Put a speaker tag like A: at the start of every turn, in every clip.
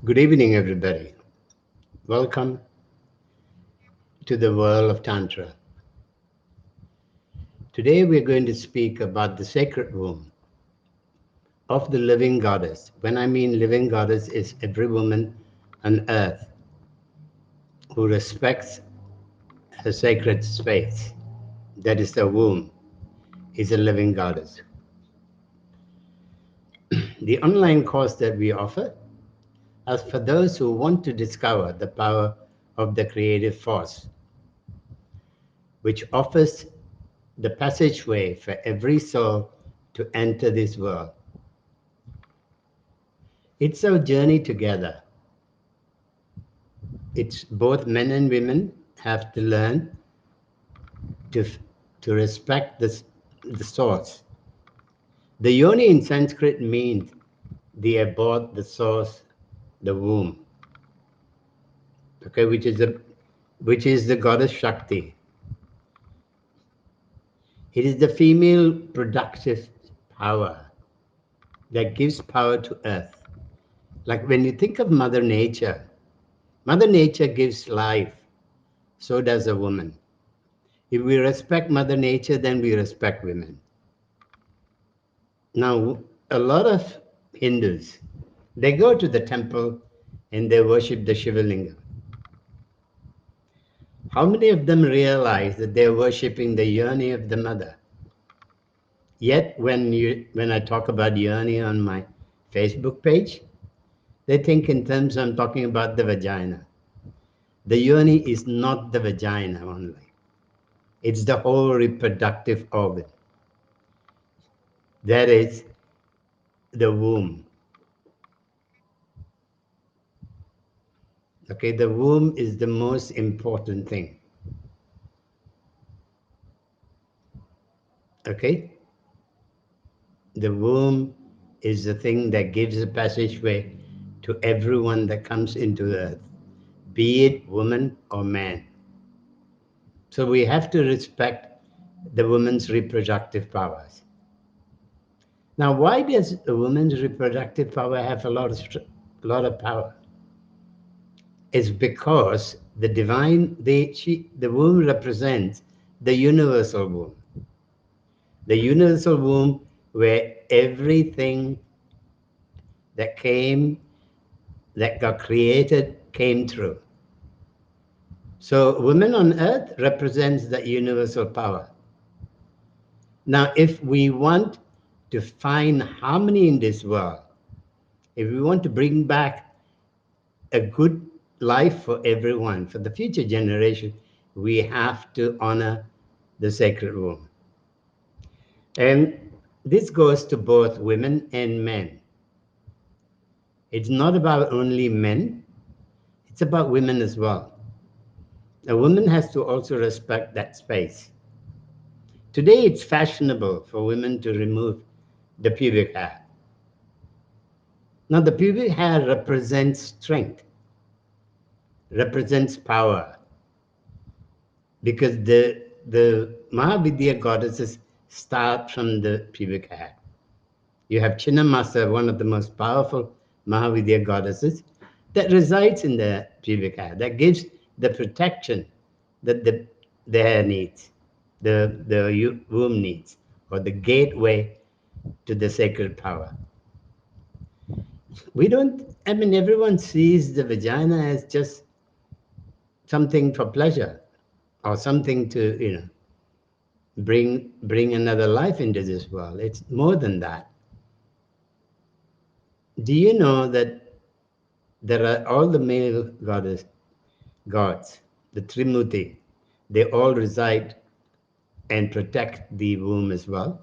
A: Good evening, everybody. Welcome to the world of Tantra. Today we're going to speak about the sacred womb of the living goddess. When I mean living goddess, is every woman on earth who respects her sacred space. That is the womb, is a living goddess. The online course that we offer is for those who want to discover the power of the creative force, which offers the passageway for every soul to enter this world. It's our journey together. It's both men and women have to learn to, to respect the source. The Yoni in Sanskrit means the abode, the source, the womb. Okay, which is the goddess Shakti. It is the female productive power that gives power to earth. Like when you think of Mother Nature gives life, so does a woman. If we respect Mother Nature, then we respect women. Now, a lot of Hindus, they go to the temple and they worship the Shiva Lingam. How many of them realize that they're worshipping the Yoni of the mother? Yet, when I talk about Yoni on my Facebook page, they think in terms I'm talking about the vagina. The Yoni is not the vagina only. It's the whole reproductive organ. That is the womb. Okay, the womb is the most important thing. Okay? The womb is the thing that gives a passageway to everyone that comes into the earth, be it woman or man. So we have to respect the woman's reproductive powers. Now, why does a woman's reproductive power have a lot of power? It's because the womb represents the universal womb. The universal womb where everything that got created came through. So women on earth represents the universal power. Now, if we want to find harmony in this world, if we want to bring back a good life for everyone, for the future generation, we have to honor the sacred womb. And this goes to both women and men. It's not about only men, it's about women as well. A woman has to also respect that space. Today it's fashionable for women to remove the pubic hair. Now the pubic hair represents strength, represents power, because the Mahavidya goddesses start from the pubic hair. You have Chinnamasa, one of the most powerful Mahavidya goddesses, that resides in the pubic hair, that gives the protection that the hair needs, the womb needs, or the gateway to the sacred power. Everyone sees the vagina as just something for pleasure or something to, bring another life into this world. It's more than that. Do you know that there are all the male gods, the Trimurti, they all reside and protect the womb as well?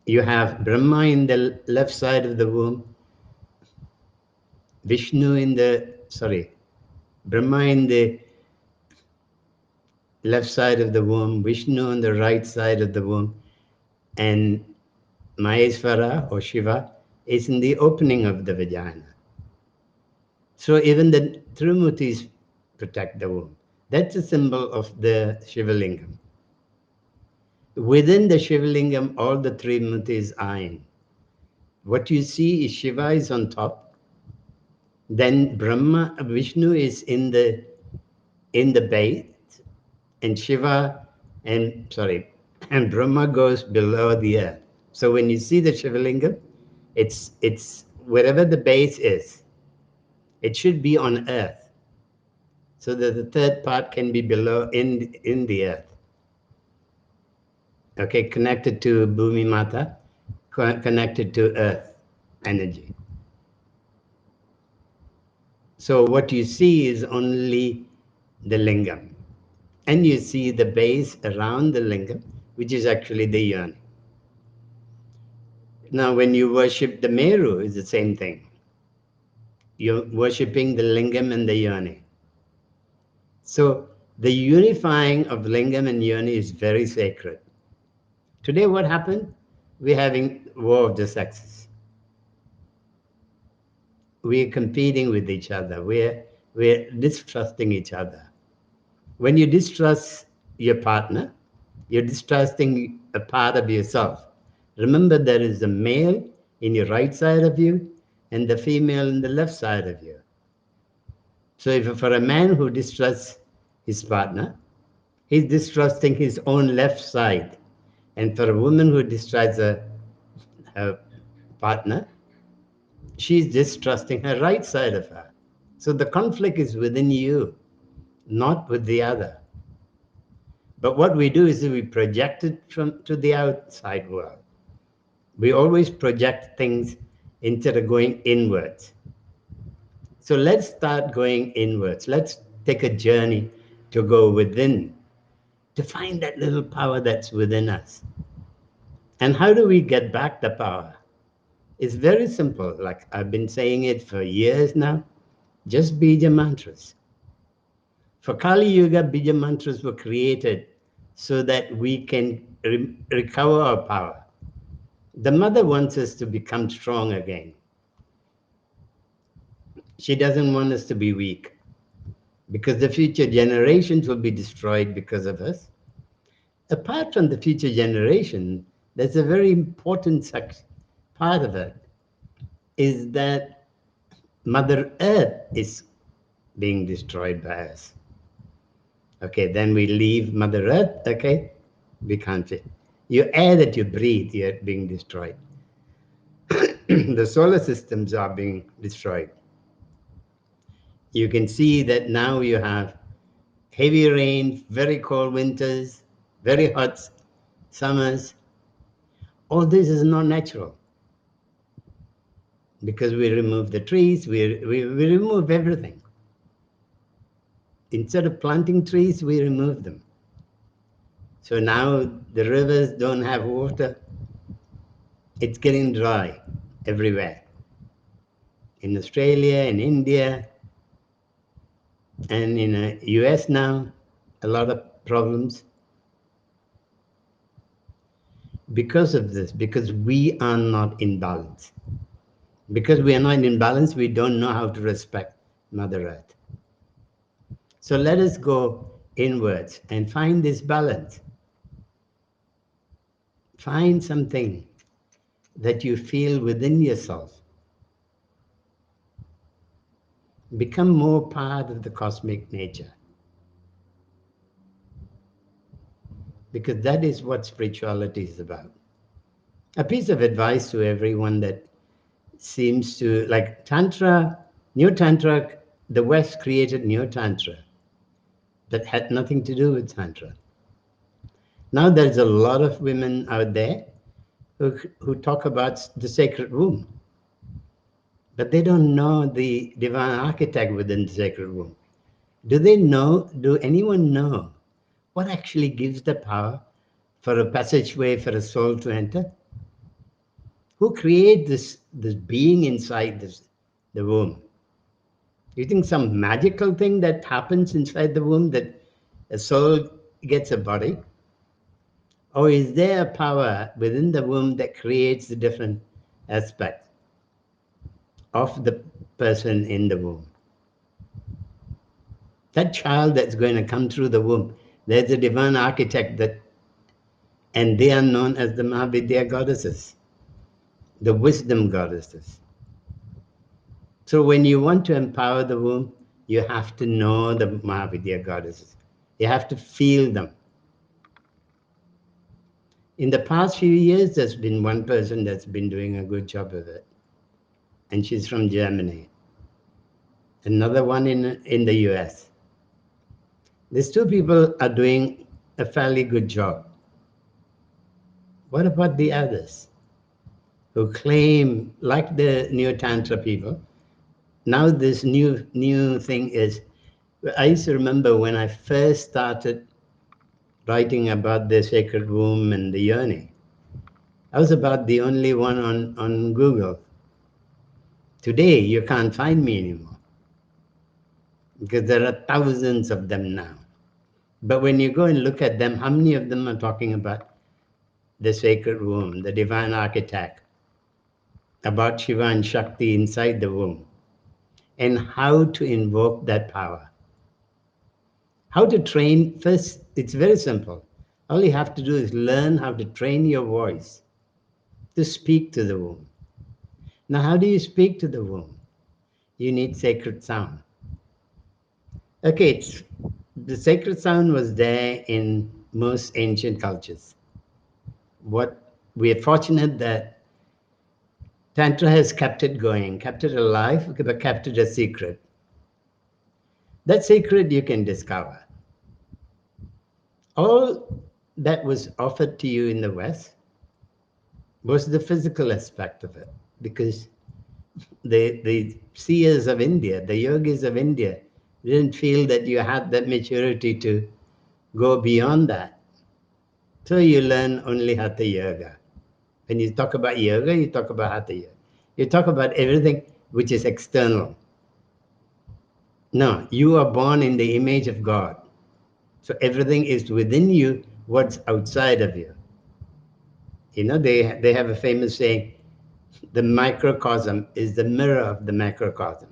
A: You have Brahma in the left side of the womb, Brahma in the left side of the womb, Vishnu on the right side of the womb, and Maheswara or Shiva is in the opening of the vagina. So even the Trimurtis protect the womb. That's a symbol of the Shiva Lingam. Within the Shiva Lingam, all the Trimurtis are in. What you see is Shiva is on top, Then Brahma, Vishnu is in the base, and Shiva and Brahma goes below the earth. So when you see the Shivalingam, it's wherever the base is, it should be on earth, so that the third part can be below in the earth. Okay, connected to Bhumi Mata, connected to earth energy. So what you see is only the lingam, and you see the base around the lingam, which is actually the yoni. Now, when you worship the Meru, it's the same thing. You're worshipping the lingam and the yoni. So the unifying of lingam and yoni is very sacred. Today, what happened? We're having war of the sexes. We're competing with each other. We're distrusting each other. When you distrust your partner, you're distrusting a part of yourself. Remember, there is a male in your right side of you and the female in the left side of you. So if for a man who distrusts his partner, he's distrusting his own left side. And for a woman who distrusts her partner, she's distrusting her right side of her. So the conflict is within you, not with the other. But what we do is we project it to the outside world. We always project things instead of going inwards. So let's start going inwards. Let's take a journey to go within, to find that little power that's within us. And how do we get back the power? It's very simple. Like I've been saying it for years now. Just bija mantras. For Kali Yuga, bija mantras were created so that we can recover our power. The mother wants us to become strong again. She doesn't want us to be weak, because the future generations will be destroyed because of us. Apart from the future generation, there's a very important part of it, is that Mother Earth is being destroyed by us. Okay, then we leave Mother Earth, okay? We can't fit. Your air that you breathe, you're being destroyed. The solar systems are being destroyed. You can see that now you have heavy rain, very cold winters, very hot summers. All this is not natural, because we remove the trees, we remove everything. Instead of planting trees, we remove them. So now the rivers don't have water. It's getting dry everywhere. In Australia, in India, and in the US now, a lot of problems. Because of this, because we are not in balance. Because we are not in balance, we don't know how to respect Mother Earth. So let us go inwards and find this balance. Find something that you feel within yourself. Become more part of the cosmic nature. Because that is what spirituality is about. A piece of advice to everyone that seems to, like Tantra, New Tantra, the West created New Tantra that had nothing to do with Tantra. Now there's a lot of women out there who talk about the sacred womb, but they don't know the divine architect within the sacred womb. Do anyone know what actually gives the power for a passageway for a soul to enter? Who created this being inside the womb? Do you think some magical thing that happens inside the womb that a soul gets a body? Or is there a power within the womb that creates the different aspects of the person in the womb? That child that's going to come through the womb, there's a divine architect and they are known as the Mahavidya goddesses, the wisdom goddesses. So when you want to empower the womb, you have to know the Mahavidya goddesses. You have to feel them. In the past few years, there's been one person that's been doing a good job of it, and she's from Germany. Another one in the US. These two people are doing a fairly good job. What about the others who claim, like the new Tantra people? Now this new thing is, I used to remember when I first started writing about the sacred womb and the Yoni. I was about the only one on Google. Today, you can't find me anymore because there are thousands of them now. But when you go and look at them, how many of them are talking about the sacred womb, the divine architect, about Shiva and Shakti inside the womb, and how to invoke that power? How to train? First, it's very simple. All you have to do is learn how to train your voice to speak to the womb. Now, how do you speak to the womb? You need sacred sound. Okay, the sacred sound was there in most ancient cultures. What we are fortunate that Tantra has kept it going, kept it alive, but kept it a secret. That secret you can discover. All that was offered to you in the West was the physical aspect of it, because the seers of India, the yogis of India, didn't feel that you had that maturity to go beyond that. So you learn only Hatha Yoga. When you talk about yoga, you talk about Hatha Yoga. You talk about everything which is external. No, you are born in the image of God. So everything is within you, what's outside of you. You know, they have a famous saying, the microcosm is the mirror of the macrocosm.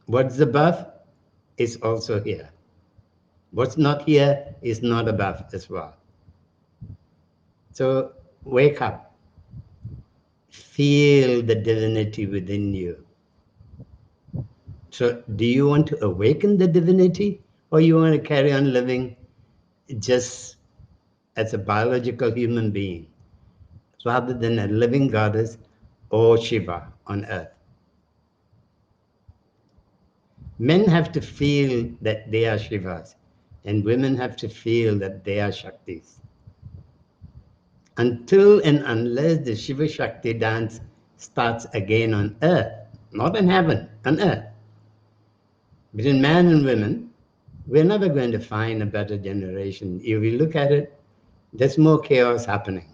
A: What's above is also here. What's not here is not above as well. So wake up, feel the divinity within you. So do you want to awaken the divinity, or you want to carry on living just as a biological human being rather than a living goddess or Shiva on earth? Men have to feel that they are Shivas, and women have to feel that they are Shaktis. Until and unless the Shiva Shakti dance starts again on earth, not in heaven, on earth, between man and women, we're never going to find a better generation. If you look at it, there's more chaos happening.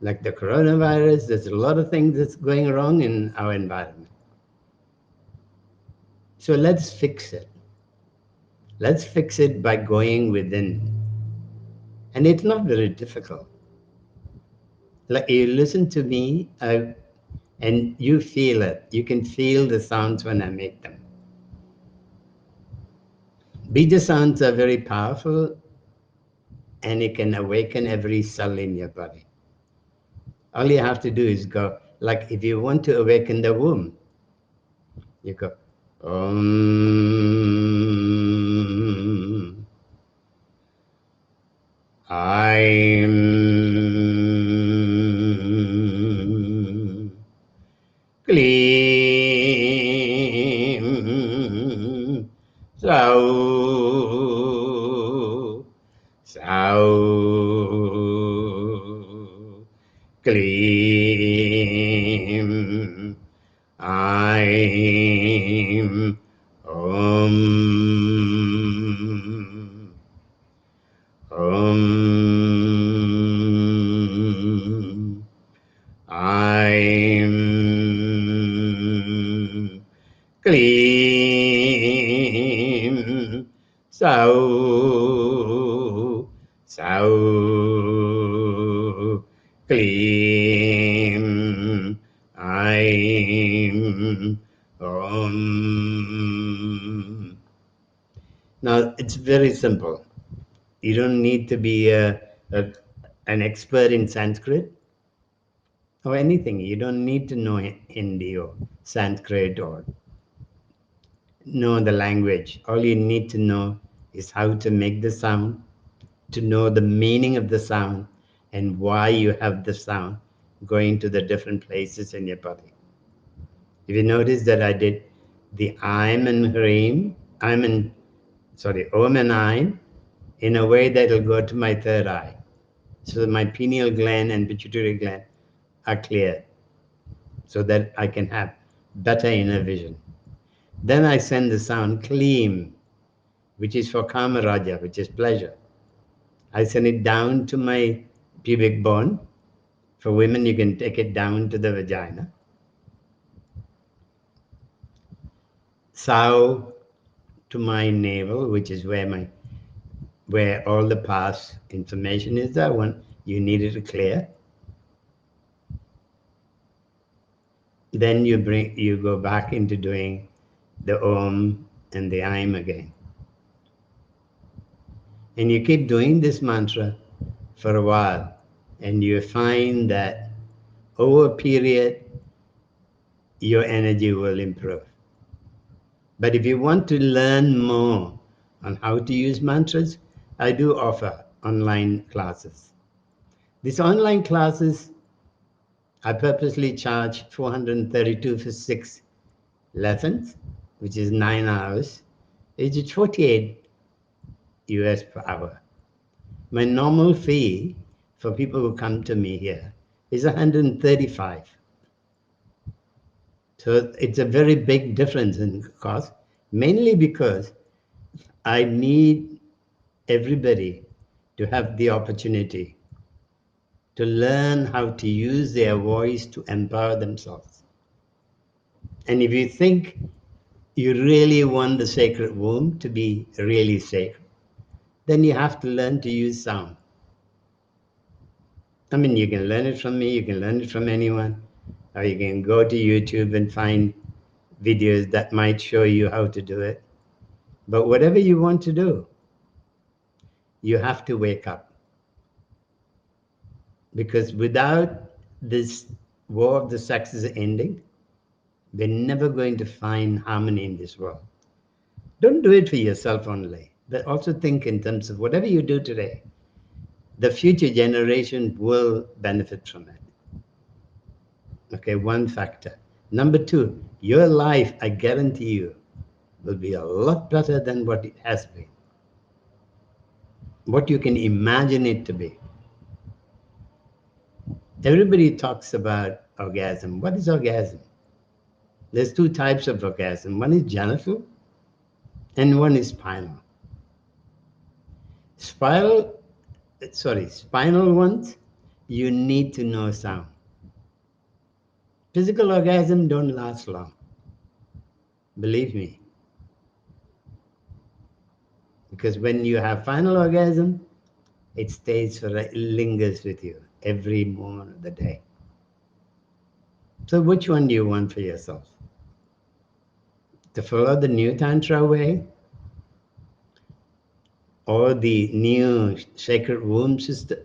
A: Like the coronavirus, there's a lot of things that's going wrong in our environment. So let's fix it. Let's fix it by going within. And it's not very difficult. Like you listen to me and you feel it. You can feel the sounds when I make them. Bija sounds are very powerful and it can awaken every cell in your body. All you have to do is go, like if you want to awaken the womb, you go, Om. I'm Klim Sau Sau Klim I'm Om Om I'm Klim Sau Sau Klim I'm Om. Now it's very simple. You don't need to be an expert in Sanskrit. or anything. You don't need to know Hindi or Sanskrit or know the language. All you need to know is how to make the sound, to know the meaning of the sound, and why you have the sound going to the different places in your body. If you notice that I did the I'm and Hreem, Om and I'm, in a way that will go to my third eye. So my pineal gland and pituitary gland are clear so that I can have better inner vision. Then I send the sound Kleem, which is for Kamaraja, which is pleasure. I send it down to my pubic bone. For women, you can take it down to the vagina. Sau to my navel, which is where all the past information is. That one you needed to clear. Then you go back into doing the Om and the I'm again. And you keep doing this mantra for a while, and you find that over a period, your energy will improve. But if you want to learn more on how to use mantras, I do offer online classes. These online classes, I purposely charge 432 for 6 lessons, which is 9 hours. It's 48 US per hour. My normal fee for people who come to me here is 135. So it's a very big difference in cost, mainly because I need everybody to have the opportunity to learn how to use their voice to empower themselves. And if you think you really want the sacred womb to be really sacred, then you have to learn to use sound. I mean, you can learn it from me, you can learn it from anyone, or you can go to YouTube and find videos that might show you how to do it. But whatever you want to do, you have to wake up. Because without this war of the sexes ending, we're never going to find harmony in this world. Don't do it for yourself only, but also think in terms of whatever you do today, the future generation will benefit from it. Okay, one factor. Number two, your life, I guarantee you, will be a lot better than what it has been, what you can imagine it to be. Everybody talks about orgasm. What is orgasm? There's two types of orgasm. One is genital and one is spinal. Spinal ones, you need to know sound. Physical orgasm don't last long. Believe me. Because when you have final orgasm, it it lingers with you every moment of the day. So which one do you want for yourself? To follow the new Tantra way, or the new sacred womb system,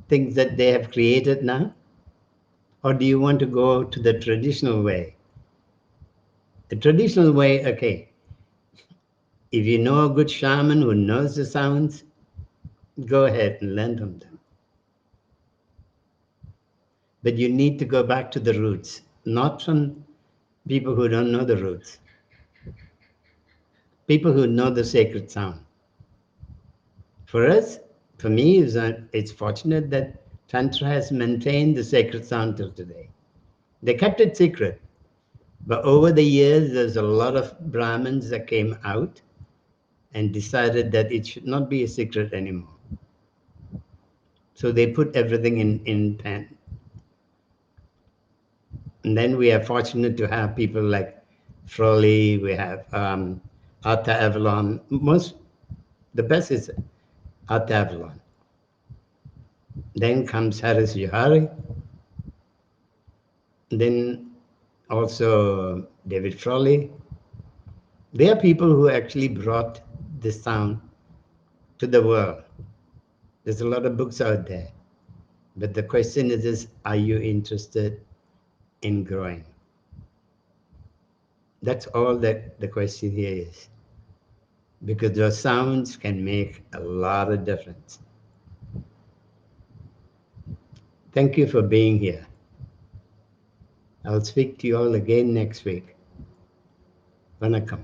A: things that they have created now? Or do you want to go to the traditional way? The traditional way, okay, if you know a good shaman who knows the sounds, go ahead and learn from them. But you need to go back to the roots, not from people who don't know the roots, people who know the sacred sound. For us, for me, it's fortunate that Tantra has maintained the sacred sound till today. They kept it secret, but over the years, there's a lot of Brahmins that came out and decided that it should not be a secret anymore. So they put everything in pen. And then we are fortunate to have people like Froley, we have Atta Avalon. The best is Atta Avalon. Then comes Harris Johari. Then also David Froley. They are people who actually brought this sound to the world. There's a lot of books out there. But the question is, are you interested in growing? That's all that the question here is. Because those sounds can make a lot of difference. Thank you for being here. I'll speak to you all again next week. Vanakkam.